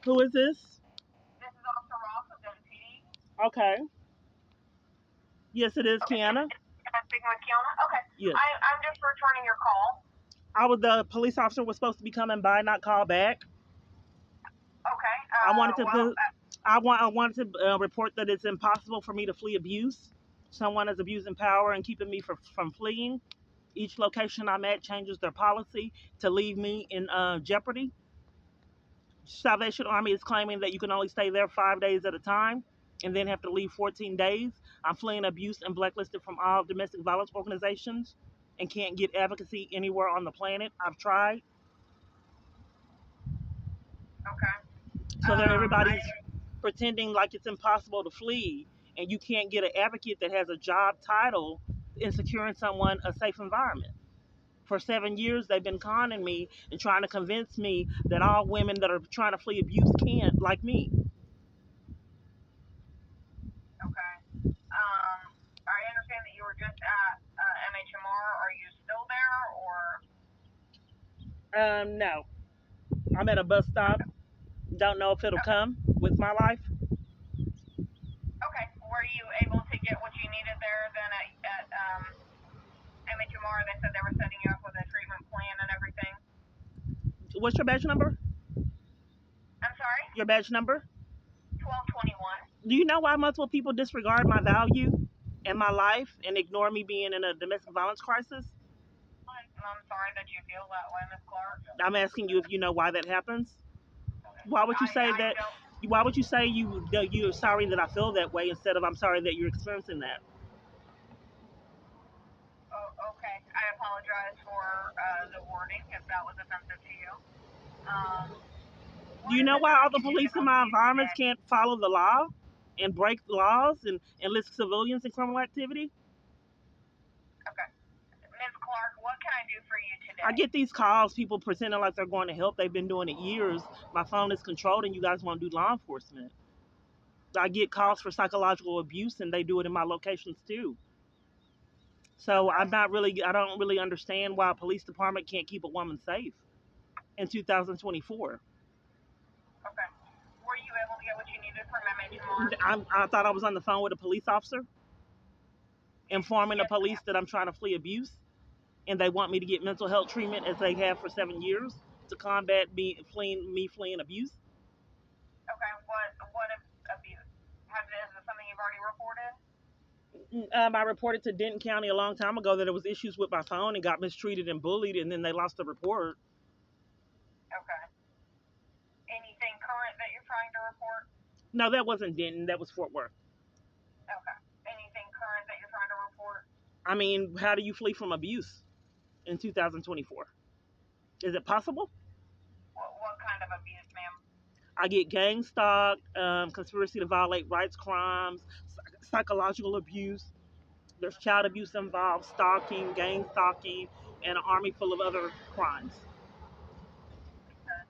Who is this? This is Officer Ross of WPD. Okay. Yes, it is, Okay, Kiana. am I speaking with Kiana? Okay, Yes. I'm just returning your call. The police officer was supposed to be coming by, not call back. Okay, I wanted to well, I wanted to report that it's impossible for me to flee abuse. Someone is abusing power and keeping me from fleeing. Each location I'm at changes their policy to leave me in jeopardy. Salvation Army is claiming that you can only stay there 5 days at a time and then have to leave 14 days. I'm fleeing abuse and blacklisted from all domestic violence organizations and can't get advocacy anywhere on the planet. I've tried. okay. So that I everybody's pretending like it's impossible to flee and you can't get an advocate that has a job title in securing someone a safe environment. For 7 years, they've been conning me and trying to convince me that all women that are trying to flee abuse can't, like me. okay. Um, I understand that you were just at MHMR. Are you still there, or No. I'm at a bus stop. Don't know if it'll come with my life. okay? Were you able to get what you needed there then at MHMR? They said they were setting you up with a treatment plan and everything. What's your badge number? I'm sorry. Your badge number? 1221. Do you know why multiple people disregard my value and my life and ignore me being in a domestic violence crisis? I'm sorry that you feel that way, Miss Clark. I'm asking you if you know why that happens. Why would you say I that? don't. Why would you say you're sorry that I feel that way instead of I'm sorry that you're experiencing that? Oh, okay. I apologize for the wording if that was offensive to you. Um, Do what you is know it why that I all the can do to police in help my you environments today? can't follow the law and break laws and enlist civilians in criminal activity? Okay. Ms. Clark, what can I do for you I today? get these calls, people pretending like they're going to help. They've been doing it years. My phone is controlled, and you guys want to do law enforcement. I get calls for psychological abuse, and they do it in my locations too. So Okay. I don't really understand why a police department can't keep a woman safe in 2024. Okay. Were you able to get what you needed from MHMR? I thought I was on the phone with a police officer informing the Yes, police ma'am. that I'm trying to flee abuse, and they want me to get mental health treatment as they have for 7 years to combat me fleeing abuse. Okay. What abuse? Is this something you've already reported? I reported to Denton County a long time ago that there was issues with my phone and got mistreated and bullied, and then they lost the report. Okay. Anything current that you're trying to report? No, that wasn't Denton. That was Fort Worth. Okay. Anything current that you're trying to report? I mean, how do you flee from abuse in 2024? Is it possible? What kind of abuse, ma'am? I get gang stalked, conspiracy to violate rights crimes, psychological abuse. There's child abuse involved, stalking, gang stalking, and an army full of other crimes. Okay.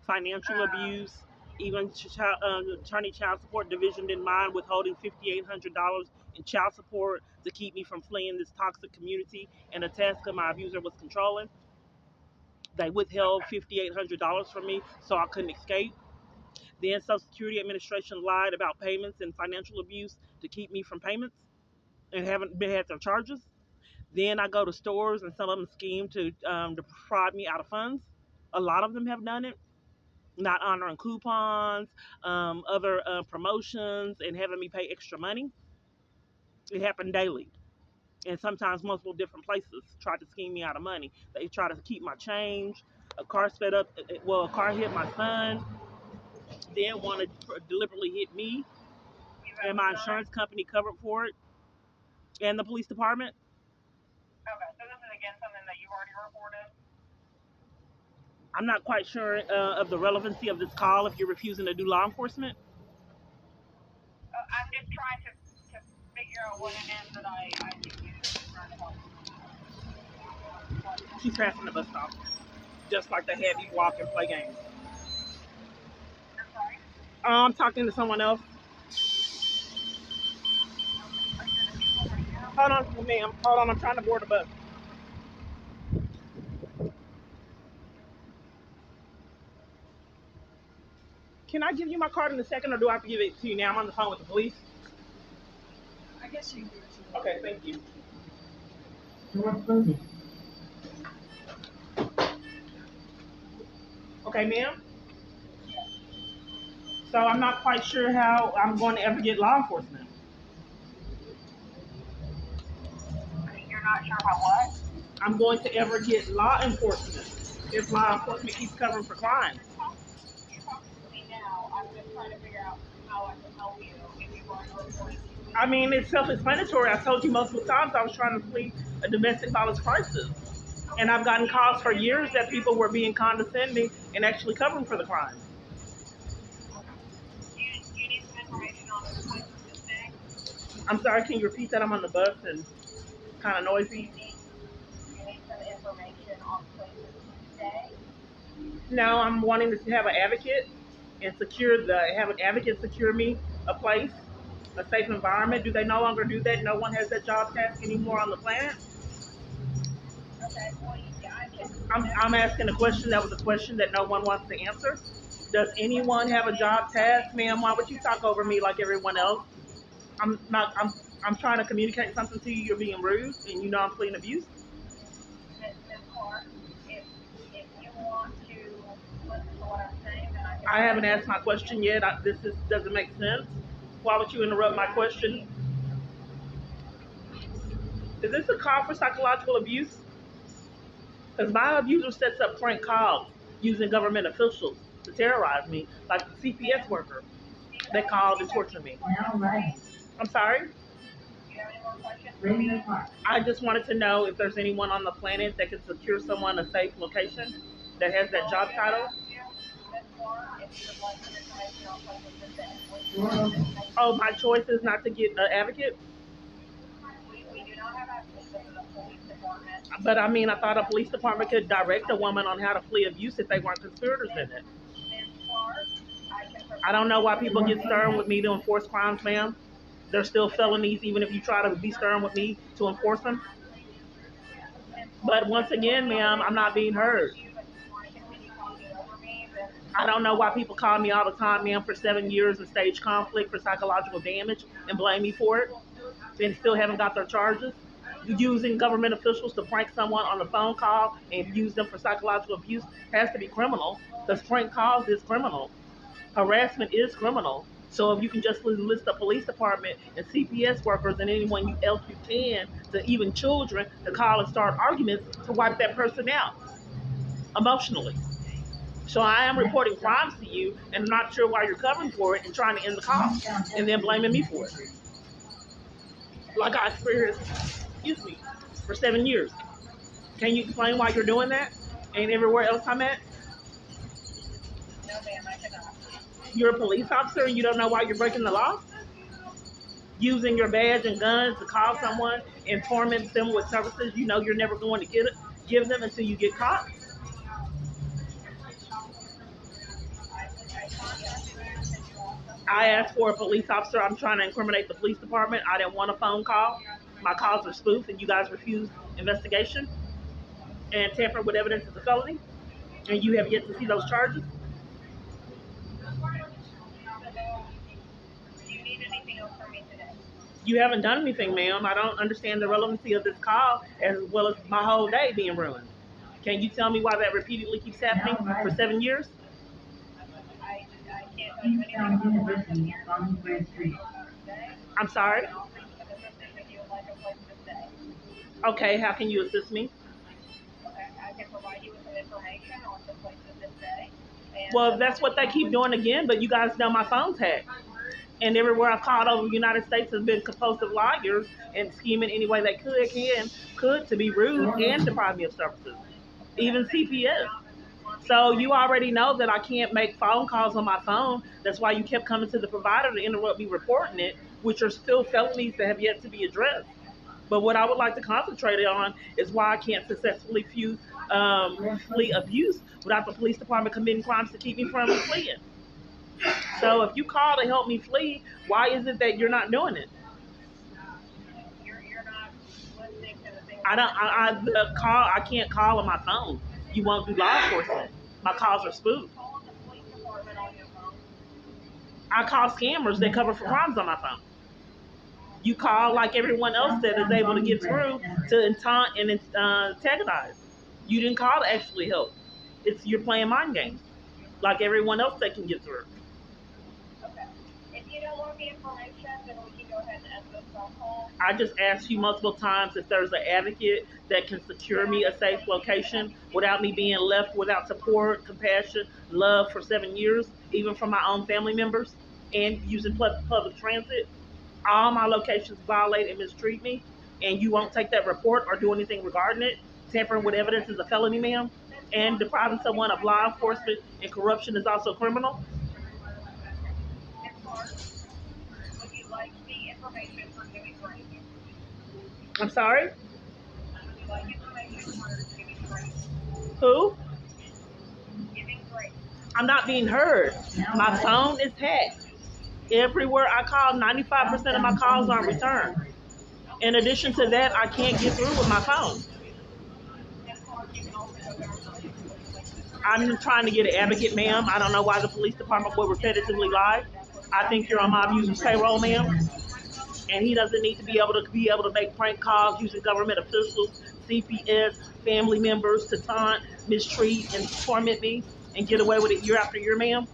Financial Um, abuse. Even attorney child support division didn't mind withholding $5,800 in child support to keep me from fleeing this toxic community and a task my abuser was controlling. They withheld okay. $5,800 from me so I couldn't escape. Then Social Security Administration lied about payments and financial abuse to keep me from payments and haven't been had their charges. Then I go to stores and some of them scheme to defraud me out of funds. A lot of them have done it, not honoring coupons, other promotions, and having me pay extra money. It happened daily. And sometimes multiple different places try to scheme me out of money. They try to keep my change. A car sped up, well, a car hit my son, then wanted to deliberately hit me, You've and ever my done it? insurance company covered for it, and the police department. Okay. So this is again something that you've already reported. I'm not quite sure of the relevancy of this call if you're refusing to do law enforcement. I'm just trying to figure out what it is that I can do to try to help you. She's passing the bus stop, just like they have you walk and play games. I'm sorry. I'm talking to someone else. Are you in a vehicle right now? Hold on, ma'am. Hold on, I'm trying to board the bus. Can I give you my card in a second, or do I have to give it to you now? I'm on the phone with the police. I guess you can give it to me. Okay, thank you. Okay, ma'am. So I'm not quite sure how I'm going to ever get law enforcement. You're not sure how what? I'm going to ever get law enforcement if law enforcement keeps covering for crime. You're talking to me now. I'm just trying to figure out how I can help you if you're going to report it. I mean, it's self-explanatory. I told you multiple times I was trying to flee a domestic violence crisis. And I've gotten calls for years that people were being condescending and actually covering for the crime. You need some information on the places to stay. I'm sorry, can you repeat that? I'm on the bus and it's kind of noisy. You need some information on places to stay. No, I'm wanting to have an advocate and have an advocate secure me a place, a safe environment. Do they no longer do that? No one has that job task anymore on the planet. Okay, well, I can. I'm asking a question that was a question that no one wants to answer. Does anyone have a job task, ma'am? Why would you talk over me like everyone else? I'm not. I'm trying to communicate something to you. You're being rude, and you know I'm fleeing abuse. Ms. Clark, if you want to listen to what I'm saying, then I can. I haven't asked my question yet. Doesn't make sense. Why would you interrupt my question? Is this a call for psychological abuse? Because my abuser sets up prank calls using government officials to terrorize me, like the CPS worker that called and tortured me. All right. I'm sorry? Do you have any more questions? Bring the car. I just wanted to know if there's anyone on the planet that can secure someone a safe location that has that job title. Ms. Clark, if you would like some information on places to stay. Oh, my choice is not to get an advocate? We do not have access to the police department. But I mean, I thought a police department could direct a woman on how to flee abuse if they weren't conspirators in it. Ms. Clark, I don't know why people get stern with me to enforce crimes, ma'am. They're still felonies, even if you try to be stern with me to enforce them. But once again, ma'am, I'm not being heard. I don't know why people call me all the time, ma'am, for 7 years of stage conflict for psychological damage and blame me for it, and still haven't got their charges. Using government officials to prank someone on a phone call and use them for psychological abuse has to be criminal, because prank calls is criminal. Harassment is criminal. So if you can just list the police department and CPS workers and anyone else you can, to even children, to call and start arguments to wipe that person out emotionally. So I am reporting crimes to you and not sure why you're covering for it and trying to end the call and then blaming me for it. Like I experienced, for 7 years. Can you explain why you're doing that? And everywhere else I'm at? No, ma'am, I cannot. You're a police officer and you don't know why you're breaking the law? Using your badge and guns to call someone and torment them with services you know you're never going to give them until you get caught? I asked for a police officer. I'm trying to incriminate the police department. I didn't want a phone call. My calls are spoofed and you guys refused investigation and tamper with evidence is a felony. And you have yet to see those charges. Do you need anything else from me today? You haven't done anything, ma'am. I don't understand the relevancy of this call as well as my whole day being ruined. Can you tell me why that repeatedly keeps happening for 7 years? I can't tell you anything about what I'm here. I'm sorry? Okay, how can you assist me? Okay, I can provide you with some information on the places to stay. Well, that's what they keep doing again, but you guys know my phone's hacked. And everywhere I've called over the United States has been composed of liars and scheming any way they could to be rude and deprive me of services, even CPS. So you already know that I can't make phone calls on my phone. That's why you kept coming to the provider to interrupt me reporting it, which are still felonies that have yet to be addressed. But what I would like to concentrate on is why I can't successfully flee abuse without the police department committing crimes to keep me from fleeing. So if you call to help me flee, why is it that you're not doing it? You're not listening to the things. I can't call on my phone. You won't do law enforcement. My calls are spoofed. Call the police department on your phone. I call scammers that cover for crimes on my phone. You call like everyone else that is able to get through to taunt and antagonize. You didn't call to actually help. It's you're playing mind games, like everyone else that can get through. Okay. If you don't want the information, then we can go ahead and end this phone call. I just asked you multiple times if there's an advocate that can secure me a safe location without me being left without support, compassion, love for 7 years, even from my own family members, and using public transit. All my locations violate and mistreat me, and you won't take that report or do anything regarding it. Tampering with evidence is a felony, ma'am, and depriving someone of law enforcement and corruption is also criminal. Ms. Clark, would you like the information for giving grace? I'm sorry? Would you like information for giving grace? Who? Giving grace. I'm not being heard. My phone is hacked. Everywhere I call, 95% of my calls aren't returned. In addition to that, I can't get through with my phone. Ms. Clark, you can also go down. I'm trying to get an advocate, ma'am. I don't know why the police department would repetitively lie. I think you're on my abuser's payroll, ma'am. And he doesn't need to be able to make prank calls using government officials, CPS, family members to taunt, mistreat, and torment me and get away with it year after year, ma'am.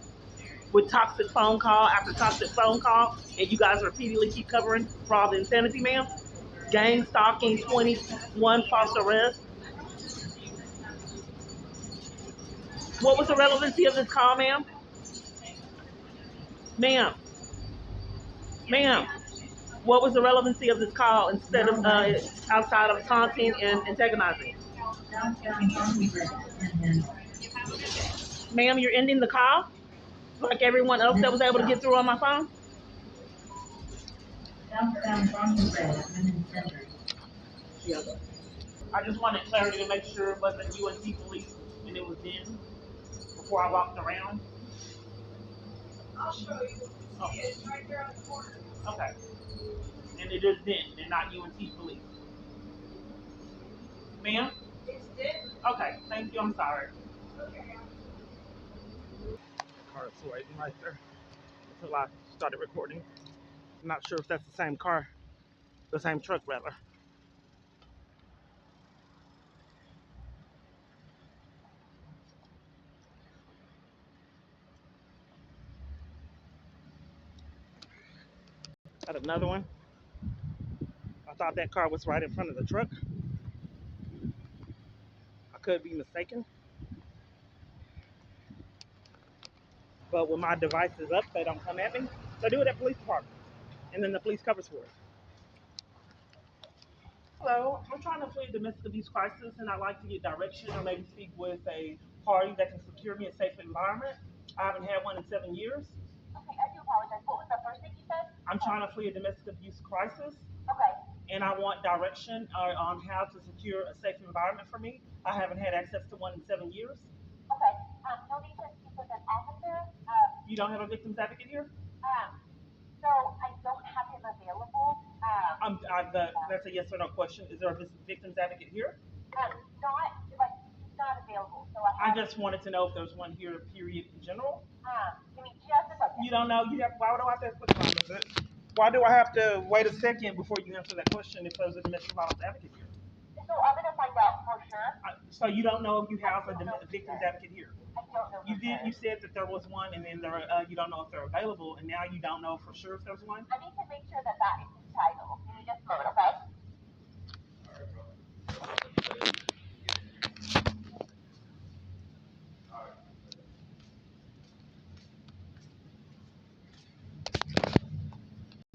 With toxic phone call after toxic phone call, and you guys repeatedly keep covering for all the insanity, ma'am. Gang stalking, 21 false arrests. What was the relevancy of this call, ma'am? Ma'am, ma'am, what was the relevancy of this call instead of outside of taunting and antagonizing? Ma'am, you're ending the call like everyone else that was able to get through on my phone? Yeah. I just wanted clarity to make sure it wasn't UNT police and it was them before I walked around. I'll show you. Oh, See, it's right there on the corner. okay. And it is them, they're not UNT police. Ma'am? It's dead. Okay, thank you, I'm sorry. Okay. Car is waiting right there until I started recording. I'm not sure if that's the same car, the same truck rather. Got another one. I thought that car was right in front of the truck. I could be mistaken. But when my device is up, they don't come at me. They do it at police department. And then the police covers for it. Hello, I'm trying to flee a domestic abuse crisis and I'd like to get direction or maybe speak with a party that can secure me a safe environment. I haven't had one in 7 years. Okay, I do apologize. What was the first thing you said? I'm trying to flee a domestic abuse crisis Okay. and I want direction on how to secure a safe environment for me. I haven't had access to one in 7 years. Okay. You'll need to speak with an officer. You don't have a victim's advocate here? So I don't have him available. That's a yes or no question. Is there a victim's advocate here? Not like he's not available. So I just wanted to know if there's one here, period, in general. Give me just a second. You don't know. Why do I have to ask what time? Why do I have to wait a second before you answer that question if there's a domestic violence advocate here? So I'm gonna find out for sure. So you don't know if you have a victim's advocate here? I don't know. You did. You said that there was one, and then you don't know if they're available, and now you don't know for sure if there's one. I need to make sure that that is his title. Give me just a moment, okay?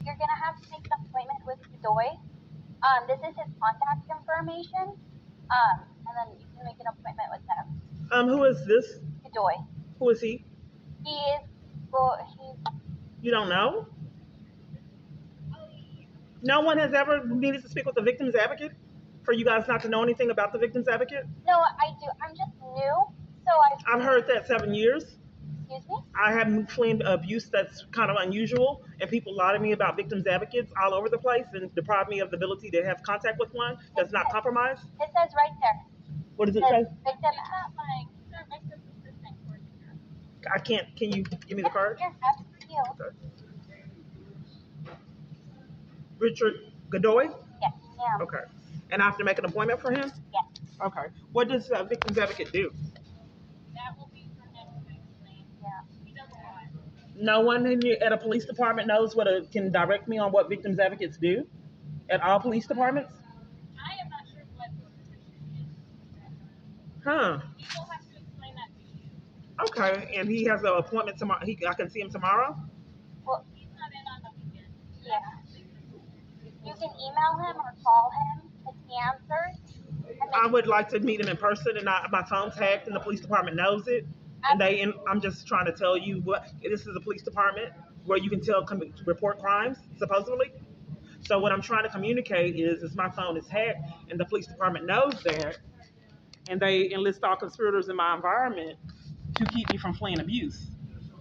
You're gonna have to make an appointment with Godoy. This is his contact information. And then you can make an appointment with him. Who is this? Godoy. Who is he? He is. Well, he's. You don't know? No one has ever needed to speak with a victim's advocate for you guys not to know anything about the victim's advocate? No, I do. I'm just new, so I've heard that 7 years. Excuse me? I have been fleeing abuse that's kind of unusual, and people lie to me about victims advocates all over the place and deprive me of the ability to have contact with one that's not compromised. It says right there. What does it say? Victim. Victim assistant coordinator. I can't. Can you give me the card? Here, you. Okay. Richard Godoy? Yes, ma'am. Okay. And I have to make an appointment for him? Yes. Okay. What does Victims Advocate do? That will be for him to explain. Yeah. He does a lot. No one at a police department knows can direct me on what Victims Advocates do at all police departments? I am not sure what the position is. Huh. He will have to explain that to you. Okay. And he has an appointment tomorrow. I can see him tomorrow? Well, he's not in on the weekend. Yeah. You can email him or call him if he answers. I would like to meet him in person, and my phone's hacked, and the police department knows it. And I'm just trying to tell you what this is a police department where you can report crimes supposedly. So what I'm trying to communicate is my phone is hacked, and the police department knows that, and they enlist all conspirators in my environment to keep me from fleeing abuse.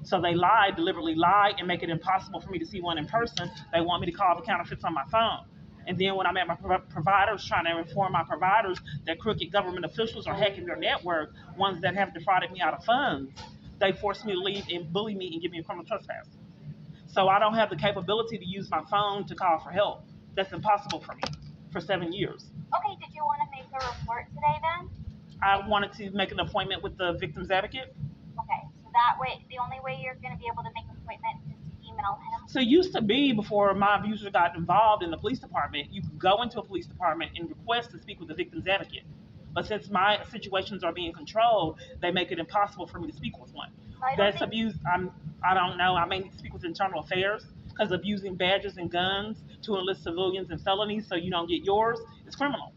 So they lie, deliberately lie, and make it impossible for me to see one in person. They want me to call the counterfeits on my phone. And then when I'm at my providers, trying to inform my providers that crooked government officials are hacking their network, ones that have defrauded me out of funds, they force me to leave and bully me and give me a criminal trespass. So I don't have the capability to use my phone to call for help. That's impossible for me for 7 years. Okay, did you want to make a report today then? I wanted to make an appointment with the victim's advocate. Okay, so that way, the only way you're going to be able to make an appointment is to email him. So it used to be before my abuser got involved in the police department, you could go into a police department and request to speak with the victim's advocate. But since my situations are being controlled, they make it impossible for me to speak with one. That's abuse. I don't know. I may need to speak with internal affairs because abusing badges and guns to enlist civilians in felonies so you don't get yours is criminal.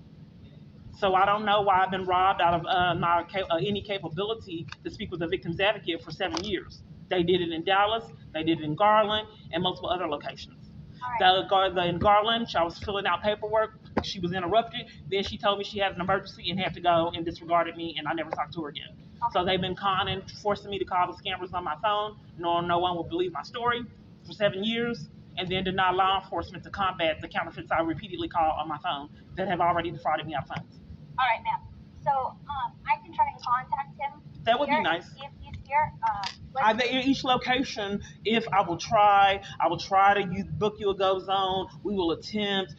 So I don't know why I've been robbed out of any capability to speak with a victim's advocate for 7 years. They did it in Dallas, they did it in Garland, and multiple other locations. In Garland, I was filling out paperwork. She was interrupted. Then she told me she had an emergency and had to go and disregarded me, and I never talked to her again. So they've been conning, forcing me to call the scammers on my phone, knowing no one will believe my story for 7 years, and then deny law enforcement to combat the counterfeits I repeatedly call on my phone that have already defrauded me out of funds. All right, ma'am. So I can try and contact him. That would be nice. See if he's here. In each location, if I will try to book you a go zone. We will attempt.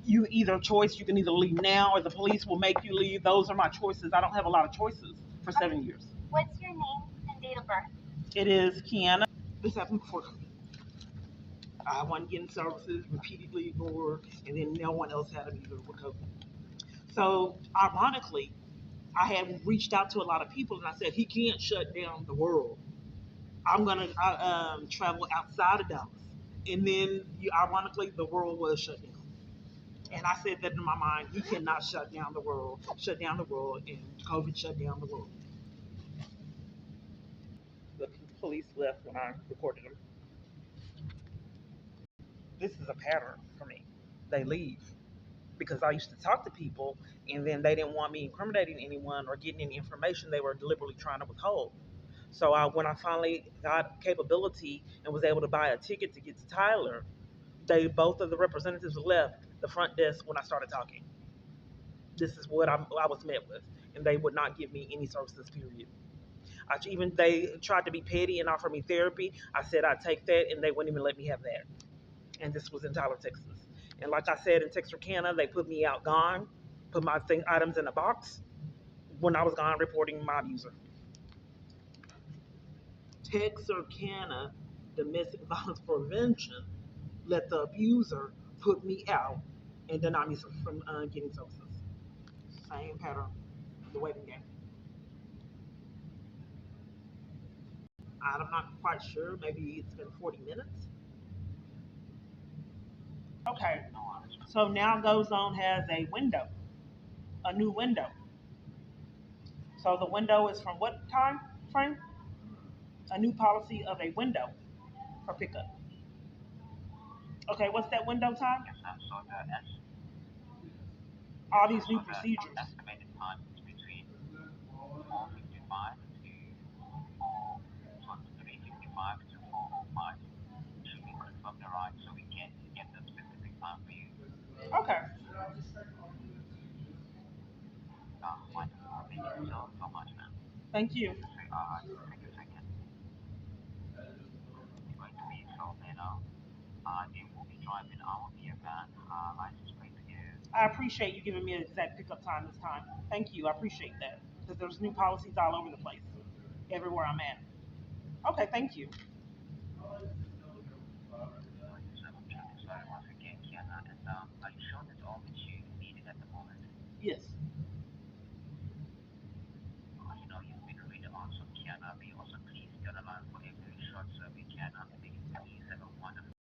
You either choice. You can either leave now, or the police will make you leave. Those are my choices. I don't have a lot of choices for 7 years. What's your name and date of birth? It is Kiana. This happened before. I wasn't getting services, repeatedly ignored, and then no one else had them either with COVID. So, ironically, I had reached out to a lot of people, and I said, he can't shut down the world. I'm going to travel outside of Dallas. And then, ironically, the world was shut down. And I said that in my mind, he cannot shut down the world, and COVID shut down the world. The police left when I reported them. This is a pattern for me. They leave because I used to talk to people, and then they didn't want me incriminating anyone or getting any information they were deliberately trying to withhold. So when I finally got capability and was able to buy a ticket to get to Tyler, both of the representatives left the front desk when I started talking. This is what I was met with, and they would not give me any services. Period. They tried to be petty and offer me therapy. I said I'd take that, and they wouldn't even let me have that. And this was in Tyler, Texas. And like I said, in Texarkana, they put me out gone, put my items in a box when I was gone reporting my abuser. Texarkana Domestic Violence Prevention let the abuser put me out and deny me from getting services. Same pattern, the waiting game. I'm not quite sure. Maybe it's been 40 minutes. Okay. So now GoZone has a window, a new window. So the window is from what time frame? A new policy of a window for pickup. Okay, what's that window time? All these new procedures. Okay. Thank you. I appreciate you giving me an exact pickup time this time. Thank you. I appreciate that because there's new policies all over the place, everywhere I'm at. Okay, thank you. Yes.